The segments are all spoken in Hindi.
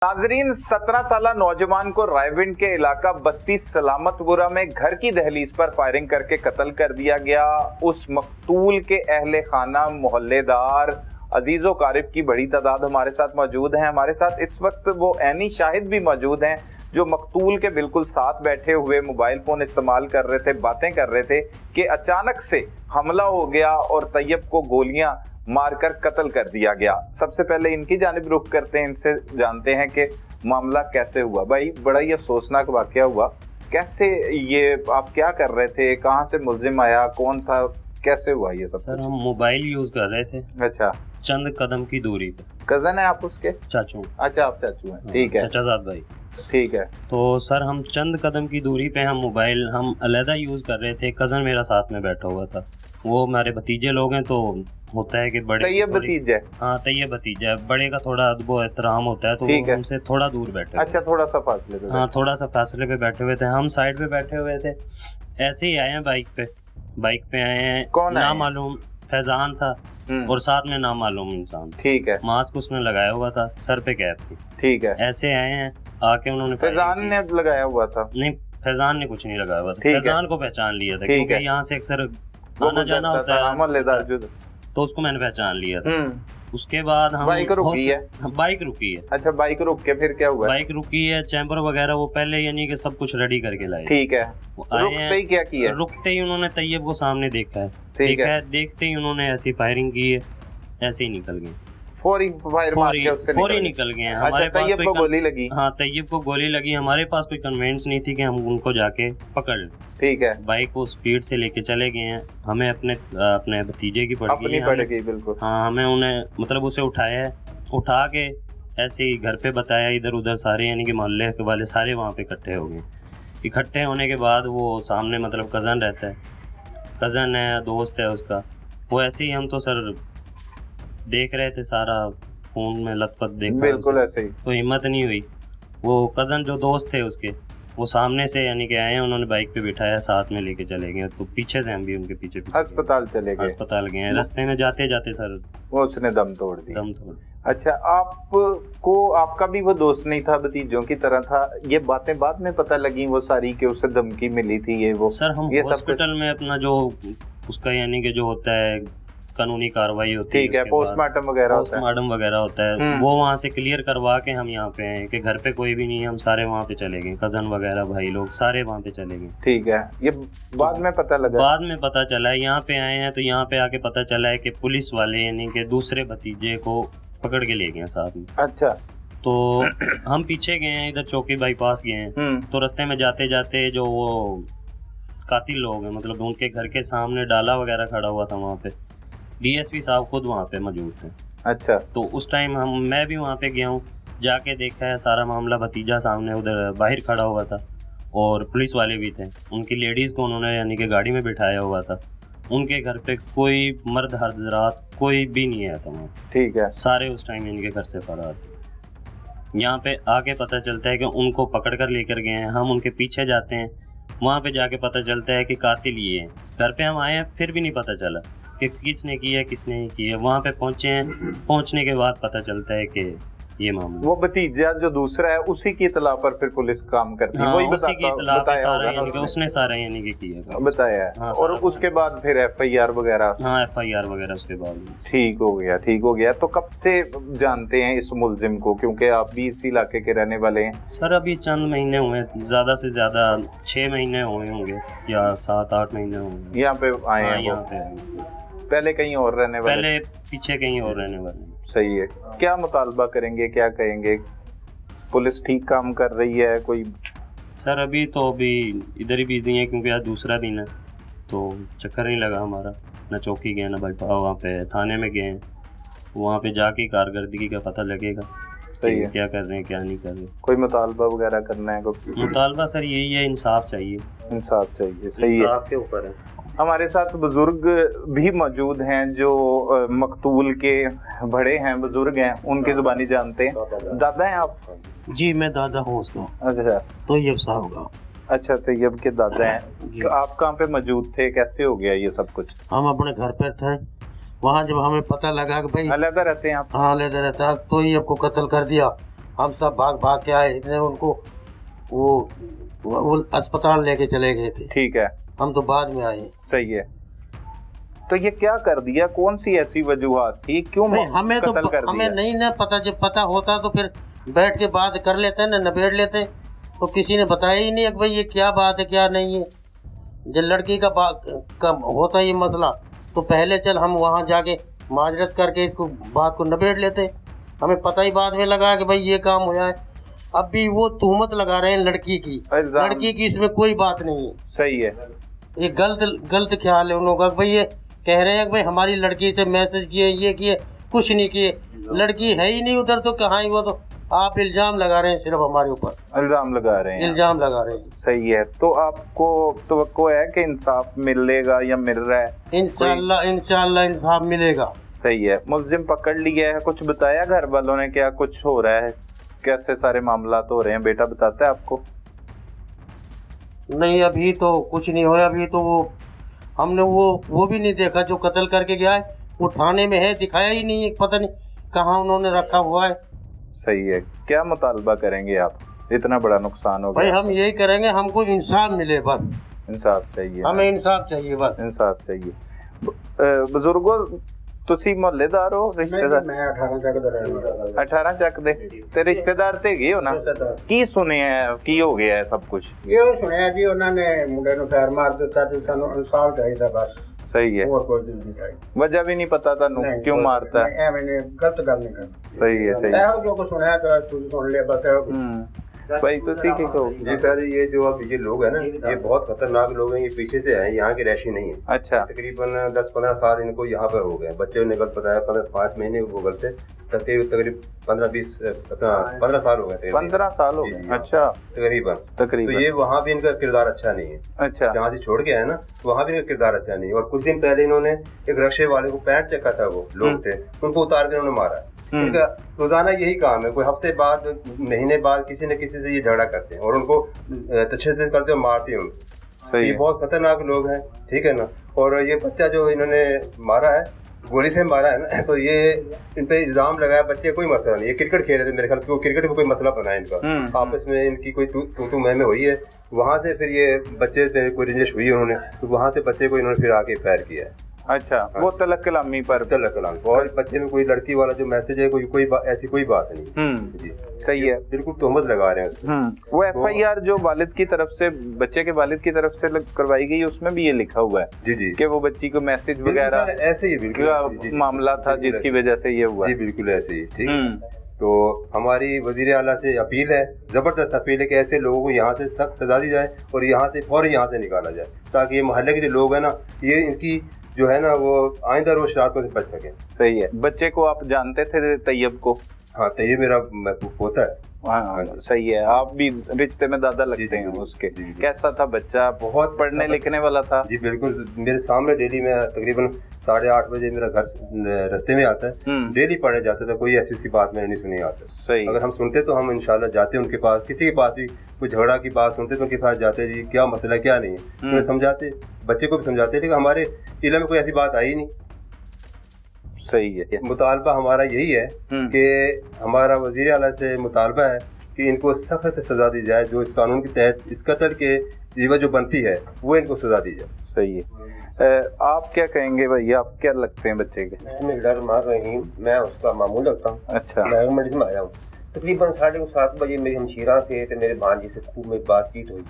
नाजरीन, 17 साला नौजवान को रायविंड के इलाका बस्ती सलामतपुरा में घर की दहलीज पर फायरिंग करके कत्ल कर दिया गया। उस मकतूल के अहले खाना, मोहल्लेदार, अजीजो कारिब की बड़ी तादाद हमारे साथ मौजूद हैं। हमारे साथ इस वक्त वो ऐनी शाहिद भी मौजूद हैं जो मकतूल के बिल्कुल साथ बैठे हुए मोबाइल फ़ोन इस्तेमाल कर रहे थे, बातें कर रहे थे कि अचानक से हमला हो गया और तैयब को गोलियां मारकर कत्ल कर दिया गया। सबसे पहले इनकी जानिब रुख करते हैं, इनसे जानते हैं कि मामला कैसे हुआ। भाई, बड़ा ही अफसोसनाक वाकया हुआ। कैसे, ये आप क्या कर रहे थे, कहाँ से मुल्जिम आया, कौन था, कैसे हुआ ये सब? सर, हम मोबाइल यूज कर रहे थे। अच्छा। चंद कदम की दूरी पे। कजन है आप उसके? चाचू। अच्छा, आप चाचू हैं, ठीक है। चाचाजाद भाई। ठीक है। तो सर, हम चंद कदम की दूरी पे हम मोबाइल अलहदा यूज कर रहे थे। कजन मेरा साथ में बैठा हुआ था। वो हमारे भतीजे लोग हैं, तो होता है कि बड़े तैयब भतीजा है। हाँ, तैयब भतीजा है। बड़े का थोड़ा अदब व एहतराम होता है, तो वो हमसे थोड़ा दूर बैठे। अच्छा, थोड़ा सा फासले पे। हाँ, थोड़ा सा फासले पे बैठे हुए थे। हम साइड पे बैठे हुए थे। ऐसे ही आए हैं बाइक पे आए हैं। कौन ना मालूम फैजान था और साथ में ना मालूम इंसान। ठीक है। मास्क उसने लगाया हुआ था, सर पे कैप थी। ठीक है। ऐसे आए हैं, आके उन्होंने फैजान ने लगाया हुआ था? नहीं, फैजान ने कुछ नहीं लगाया हुआ था। फैजान को पहचान लिया था क्योंकि यहाँ से अक्सर आना जाना होता है, तो उसको मैंने पहचान लिया था। उसके बाद हम बाइक रुकी है। अच्छा, बाइक रुक के फिर क्या हुआ? बाइक रुकी है, चैम्बर वगैरह वो पहले यानी कि सब कुछ रेडी करके लाए। ठीक है। रुकते ही क्या किया? रुकते ही उन्होंने तैयब को सामने देखा है। देखते ही उन्होंने ऐसी फायरिंग की है, ऐसे ही निकल गए। फौरी निकल गए। हमारे पास कोई गोली लगी? हाँ, तैयब को गोली लगी। हमारे पास कोई कन्वेंस नहीं थी कि हम उनको जाके पकड़ लें। ठीक है। बाइक को स्पीड से लेके चले गए हैं। हमें अपने भतीजे की पड़ गई। बिल्कुल। हाँ, हमें उन्हें मतलब उसे उठाया है, उठा के ऐसे ही घर पे बताया। इधर उधर सारे यानी कि मोहल्ले वाले सारे वहाँ पे इकट्ठे हो गए। इकट्ठे होने के बाद वो सामने मतलब कज़न रहता है, कज़न है, दोस्त है उसका। वो ऐसे ही हम तो सर देख रहे थे, सारा फोन में लथपथ देखा। बिल्कुल ऐसे ही। तो हिम्मत नहीं हुई। वो कज़न जो दोस्त थे उसके, वो सामने से यानी कि आए हैं, उन्होंने बाइक पे बिठाया, साथ में लेके चले गए। तो पीछे से हम भी उनके पीछे अस्पताल चले गए। अस्पताल गए। रास्ते में जाते जाते सर वो उसने दम तोड़। अच्छा, आपका भी वो दोस्त नहीं था, भतीजों की तरह था? ये बातें बाद में पता लगी वो सारी कि उसे धमकी मिली थी ये वो? सर, हम हॉस्पिटल में अपना जो उसका यानी कि जो होता है कानूनी कार्रवाई होती है, ठीक है, पोस्टमार्टम वगैरह होता है, वो वहाँ से क्लियर करवा के हम यहाँ पे आए कि घर पे कोई भी नहीं है। हम सारे वहाँ पे चले गए, कजन वगैरह भाई लोग सारे वहाँ पे चले गए। ठीक है। ये बाद में पता लगा? बाद में पता चला है, यहाँ पे आए हैं तो यहाँ पे आके पता चला है कि पुलिस वाले यानी कि दूसरे भतीजे को पकड़ के ले गए साथ में। अच्छा। तो हम पीछे गए हैं, इधर चौकी बाईपास गए हैं। तो रास्ते में जाते जाते जो वो कातिल लोग हैं, मतलब उनके घर के सामने डाला वगैरह खड़ा हुआ था, वहाँ पे डीएसपी साहब खुद वहाँ पे मौजूद थे। अच्छा। तो उस टाइम मैं भी वहाँ पे गया हूँ, जाके देखा है सारा मामला। भतीजा सामने उधर बाहर खड़ा हुआ था और पुलिस वाले भी थे। उनकी लेडीज़ को उन्होंने यानी कि गाड़ी में बिठाया हुआ था। उनके घर पे कोई मर्द हजरात कोई भी नहीं आया था वहाँ। ठीक है। सारे उस टाइम इनके घर से फरार थे। यहाँ पे आके पता चलता है कि उनको पकड़ कर लेकर गए हैं। हम उनके पीछे जाते हैं, वहाँ पे जाके पता चलता है कि कातिल ये है। घर पे हम आए हैं, फिर भी नहीं पता चला कि किसने की है किसने नहीं की है। वहाँ पे पहुँचे हैं, पहुँचने के बाद पता चलता है कि ये मामला। वो भतीजा जो दूसरा है उसी की इतला पर फिर पुलिस काम करती है। हाँ, वही उसी की इतला पे सारा यानी कि उसने सारा यानी कि किया बताया है। हाँ, और उसके बाद फिर एफआईआर वगैरह? हाँ, एफआईआर वगैरह उसके बाद। ठीक हो गया। तो कब से जानते हैं इस मुल्जिम को, क्योंकि आप भी इसी इलाके के रहने वाले हैं? सर, अभी चंद महीने हुए, ज्यादा से ज्यादा 6 महीने हुए होंगे या 7-8 महीने होंगे यहाँ पे आए हैं। यहाँ पे पहले कहीं और रहने वाले? पहले पीछे कहीं और रहने वाले। सही है। क्या मुतालबा करेंगे, क्या कहेंगे? पुलिस ठीक काम कर रही है कोई? सर, अभी इधर ही बिजी है क्योंकि आज दूसरा दिन है, तो चक्कर नहीं लगा हमारा। ना चौकी गए ना वहाँ पे थाने में गए। वहाँ पे जाके कारकर्दगी का पता लगेगा। सही है। क्या कर रहे हैं क्या नहीं कर रहे। कोई मुतालबा वगैरह करना है? मुतालबा सर यही है, इंसाफ चाहिए। सही है। इंसाफ के ऊपर है। हमारे साथ बुजुर्ग भी मौजूद हैं जो मकतूल के बड़े हैं, बुजुर्ग हैं, उनकी जुबानी जानते हैं। दादा हैं आप? जी, मैं दादा हूँ उसका। अच्छा। तैयब साहब का। अच्छा, तैयब के दादा हैं। तो आप कहाँ पे मौजूद थे, कैसे हो गया ये सब कुछ? हम अपने घर पर थे। वहाँ जब हमें पता लगा कि भाई अलग रहते हैं आप? हाँ, अलग रहता, तैयब को कत्ल कर दिया। हम सब भाग भाग के आए, इतने उनको वो अस्पताल लेके चले गए थे। ठीक है, हम तो बाद में आए। सही है। तो ये क्या कर दिया, कौन सी ऐसी वजूहात थी, क्यों हमें तो कत्ल कर हमें दिया? नहीं ना पता, जब पता होता तो फिर बैठ के बात कर लेते ना, निबेड़ लेते। तो किसी ने बताया ही नहीं कि भाई ये क्या बात है क्या नहीं है। जब लड़की का होता ये मसला तो पहले चल हम वहाँ जाके माजरत करके इसको बात को निबेड़ लेते। हमें पता ही बाद में लगा कि भाई ये काम हो जाए। अब भी वो तुहमत लगा रहे हैं लड़की की, इसमें कोई बात नहीं है। सही है, ये गलत ख्याल है उन लोगों का। भाई ये कह रहे हैं कि भाई हमारी लड़की से मैसेज किए, ये किए, कुछ नहीं किए। लड़की है ही नहीं उधर, तो कहाँ ही वो, तो आप इल्जाम लगा रहे हैं सिर्फ हमारे ऊपर, इल्जाम लगा रहे हैं, इल्जाम लगा रहे हैं। सही है। तो आपको तवक्को है कि इंसाफ मिलेगा या मिल रहा है? इंशाल्लाह इंसाफ मिलेगा। सही है। मुलजिम पकड़ लिया है, कुछ बताया घर वालों ने क्या कुछ हो रहा है, कैसे सारे मामला तो हो रहे हैं, बेटा बताता है आपको? नहीं, अभी तो कुछ नहीं हुआ। अभी तो हमने वो भी नहीं देखा जो कत्ल करके गया है। वो थाने में है, दिखाया ही नहीं है, पता नहीं कहाँ उन्होंने रखा हुआ है। सही है। क्या मुतालबा करेंगे आप, इतना बड़ा नुकसान हो भाई गया? हम यही करेंगे, हमको इंसाफ मिले बस। इंसाफ चाहिए, हमें इंसाफ चाहिए बस, इंसाफ चाहिए। बुजुर्गो, ਤੁਸੀਂ ਮੁਹੱਲੇਦਾਰ ਹੋ, ਰਿਸ਼ਤੇਦਾਰ? ਮੈਂ 18 ਚੱਕ ਦਾ ਰਹਿਣ ਵਾਲਾ। 18 ਚੱਕ ਦੇ ਤੇ ਰਿਸ਼ਤੇਦਾਰ ਤੇ ਗਏ ਹੋ ਨਾ? ਕੀ ਸੁਣਿਆ, ਕੀ ਹੋ ਗਿਆ ਹੈ ਸਭ ਕੁਝ? ਇਹ ਸੁਣਿਆ ਜੀ ਉਹਨਾਂ ਨੇ ਮੁੰਡੇ ਨੂੰ ਫੈਰ ਮਾਰ ਦਿੱਤਾ ਤੇ ਸਾਨੂੰ ਇਨਸਾਫ ਚਾਹੀਦਾ ਬਸ। ਸਹੀ ਹੈ। ਹੋਰ ਕੋਈ ਨਹੀਂ ਚਾਹੀਦਾ। ਵਜ੍ਹਾ ਵੀ ਨਹੀਂ ਪਤਾ ਤੁਹਾਨੂੰ ਕਿਉਂ ਮਾਰਤਾ? ਐਵੇਂ ਨੇ ਗਲਤ ਗੱਲ ਨਹੀਂ ਕਰਨੀ। ਸਹੀ ਹੈ, ਸਹੀ। ਇਹੋ ਜੋ ਕੁਝ ਸੁਣਿਆ ਤਾਂ ਤੁਸੀਂ ਸੁਣ ਲਿਆ ਬਸ। भाई तो सीखे को जी सर, ये जो अब ये लोग हैं ना, ये बहुत खतरनाक लोग हैं। ये पीछे से हैं, यहाँ के रैशी नहीं है। अच्छा। तकरीबन 10-15 साल इनको यहाँ पर हो गए। बच्चे ने गलत बताया 5 महीने वो गलत थे, तकरीबन 15 साल हो गए। 15 साल हो गए? अच्छा, तकरीबन। तो ये वहाँ भी इनका किरदार अच्छा नहीं है। अच्छा। जहाँ से छोड़ के आए ना, वहाँ भी इनका किरदार अच्छा नहीं है। और कुछ दिन पहले इन्होंने एक रक्शे वाले को पैंट चक्का था, वो लोग थे, उनको उतार के इन्होंने मारा। इनका रोजाना यही काम है, कोई हफ्ते बाद महीने बाद किसी न किसी से ये झगड़ा करते हैं और उनको तशद्दुद करते हैं, मारते हैं उनको। ये बहुत खतरनाक लोग हैं, ठीक है ना। और ये बच्चा जो इन्होंने मारा है, गोली से मारा है ना, तो ये इन पे इल्जाम लगाया। बच्चे कोई मसला नहीं, ये क्रिकेट खेल रहे थे मेरे ख्याल, क्रिकेट में कोई मसला बना है इनका, आपस में इनकी कोई तू में हुई है। वहाँ से फिर ये बच्चे पे कोई रंजिश हुई है उन्होंने, तो वहाँ से बच्चे को इन्होंने फिर आके फायर किया है। अच्छा। हाँ। वो तलक कलामी पर और बच्चे में कोई लड़की वाला जो मैसेज है, ऐसी कोई बात नहीं जी। सही है, बिल्कुल तोहमत लगा रहे हैं। वो FIR जो वालिद की तरफ से, बच्चे के वालिद की तरफ से करवाई गई, उसमें भी ये लिखा हुआ है जी जी कि वो बच्ची को मैसेज वगैरह ऐसे ही बिल्कुल मामला था जिसकी वजह से ये हुआ। जी बिल्कुल ऐसे ही, ठीक। तो हमारी वजीर आला से अपील है, ज़बरदस्त अपील है कि ऐसे लोगों को यहाँ से सख्त सजा दी जाए और यहाँ से फौरन यहाँ से निकाला जाए, ताकि ये मोहल्ले के जो लोग हैं ना, ये इनकी जो है ना, वो आइंदा रोज शरारतों से बच सके। सही है। बच्चे को आप जानते थे, तैयब को? हाँ, तैयब मेरा पोता है। हाँ, सही है। आप भी रिश्ते में दादा लगते हैं उसके। कैसा था बच्चा? बहुत पढ़ने लिखने वाला था? जी बिल्कुल, मेरे सामने डेली में तकरीबन 8:30 बजे मेरा घर रास्ते में आता है, डेली पढ़ने जाता था। कोई ऐसी उसकी बात मैंने नहीं सुनी आता। सही। अगर हम सुनते तो हम इंशाल्लाह जाते उनके पास, किसी के पास भी कोई झगड़ा की बात सुनते तो उनके पास जाते, जी क्या मसला क्या नहीं है, उन्हें समझाते, बच्चे को भी समझाते, लेकिन हमारे इल्म में कोई ऐसी बात आई नहीं। सही है। मुतालबा हमारा यही है कि हमारा वजीर आला से मुतालबा है कि इनको सख्त से सजा दी जाए, जो इस कानून के तहत इस कत्ल के जीवा जो बनती है वो इनको सजा दी जाए। सही है। आप क्या कहेंगे भैया, आप क्या लगते हैं बच्चे के? मैं उसका मामूल लगता हूँ। अच्छा। मैं मंडी में आया हूँ। तकरीबन 7:30 बजे मेरी हमशीरा से तो मेरे भांजी से खूब में बातचीत हुई।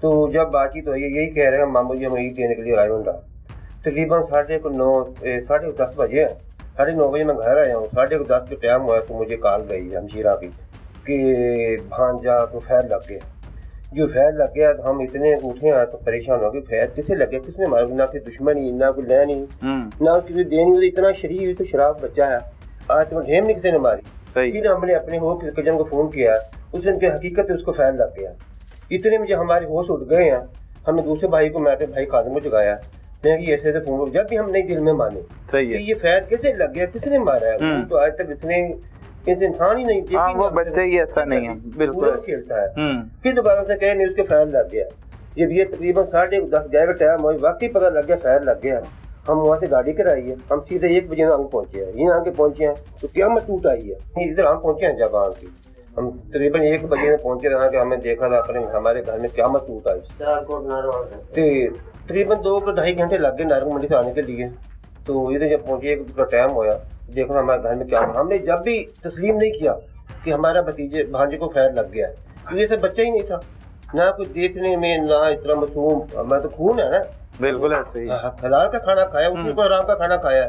तो जब बातचीत हुई, यही कह रहे हैं मामू जी हम ईद देने के लिए आए हुए। तकरीबन 9:30 बजे, 9:30 बजे मैं घर आया हूँ। 10:30 के टाइम हुआ तो मुझे कॉल गई हमशीरा की कि भांजा तो फैर लग गया। जो फैर लग गया तो हम इतने उठे हैं तो परेशान हो गए, फैर किसे लग गया, किसने मारा? ना कोई दुश्मनी, ना कोई लेनी, ना उसकी देनी। इतना शरीफ तो शराब बच्चा है, आज तो ढेम नहीं किसी ने मारी। फिर हमने अपने हो कजन को फ़ोन किया, उस दिन की हकीकत है उसको फैर लग गया। इतने में जो हमारे होश उठ गए हैं, हमने दूसरे भाई को, मैं अपने भाई काजम को जगाया। मैं कि ऐसे ऐसे फोन, जब भी हम नहीं दिल में माने कि ये फैर कैसे लग गया, किसने मारा है, तो आज तक इतने इंसान ही नहीं देखी। वो बच्चा ही ऐसा नहीं है, बिल्कुल खेलता है। फिर दोबारा से कहे नहीं उसके फैर लग गया। जब ये तकरीबन 10:30 का टाइम हुआ, वाकई पता लग गया फैर लग गया। हम वहाँ से गाड़ी कराई है, हम सीधे 1 बजे आगे पहुँचे हैं। यहाँ आगे पहुँचे हैं तो क्या मैं टूट आई है, इधर हम पहुँचे हैं जब आगे हम तकरीबन 1 बजे में पहुंचे रहा कि हमें देखा था अपने हमारे घर में क्या मसूत आई तकरीबन 2-2.5 घंटे लग गए नारंग मंडी से आने के लिए। तो इधर जब पहुंचे एक टाइम होया, देखा हमारे घर में क्या, हमने जब भी तस्लीम नहीं किया कि हमारा भतीजे भांजे को खैर लग गया है, क्योंकि ऐसा बच्चा ही नहीं था, ना कुछ देखने में ना इतना मासूम। मैं तो खून है ना, बिल्कुल ऐसे ही हलाल का खाना खाया, उसने को हराम का खाना खाया।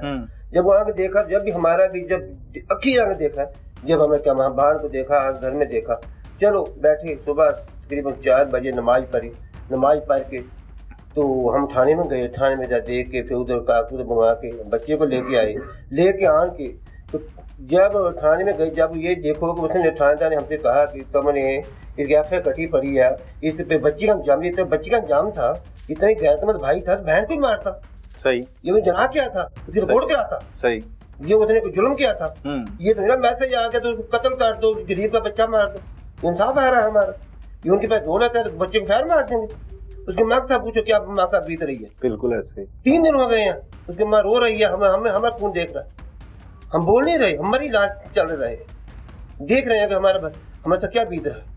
जब वहाँ के देखा, जब भी हमारा भी जब अक्की आगे देखा, जब हमें क्या बहन को देखा, घर में देखा, चलो बैठे, सुबह तकरीबन 4 बजे नमाज पढ़ी, नमाज पढ़ के तो हम थाने में गए। थाने में जा देख के फिर उधर कागज बनवा के बच्चे को लेके आए। लेके आन के तो जब थाने में गए, जब ये देखो कि उसने थानेदार ने हमसे कहा कि तुमने इसकी एफ कटी पड़ी है, इस पे बच्ची का अंजाम, ये तो बच्ची का अंजाम था, इतना ही गैरतमंद भाई था, बहन को ही मारता। सही, ये मैं जना क्या था, उसकी रिपोर्ट कराता। सही, ये उसने कोई जुल्म किया था। ये तो मेरा मैसेज आ गया तो कत्ल कर दो, गरीब का बच्चा मार दो, इंसाफ आ रहा है हमारा। ये उनके पास दौलत है तो बच्चे को खैर मार देंगे। उसके माँ से पूछो क्या माँ का बीत रही है। बिल्कुल ऐसे 3 दिन हो गए हैं, उसकी माँ रो रही है, हमारा खून देख रहा है, हम बोल नहीं रहे, हमारी इलाज चल रहा है, देख रहे हैं कि हमारे साथ क्या बीत रहा है।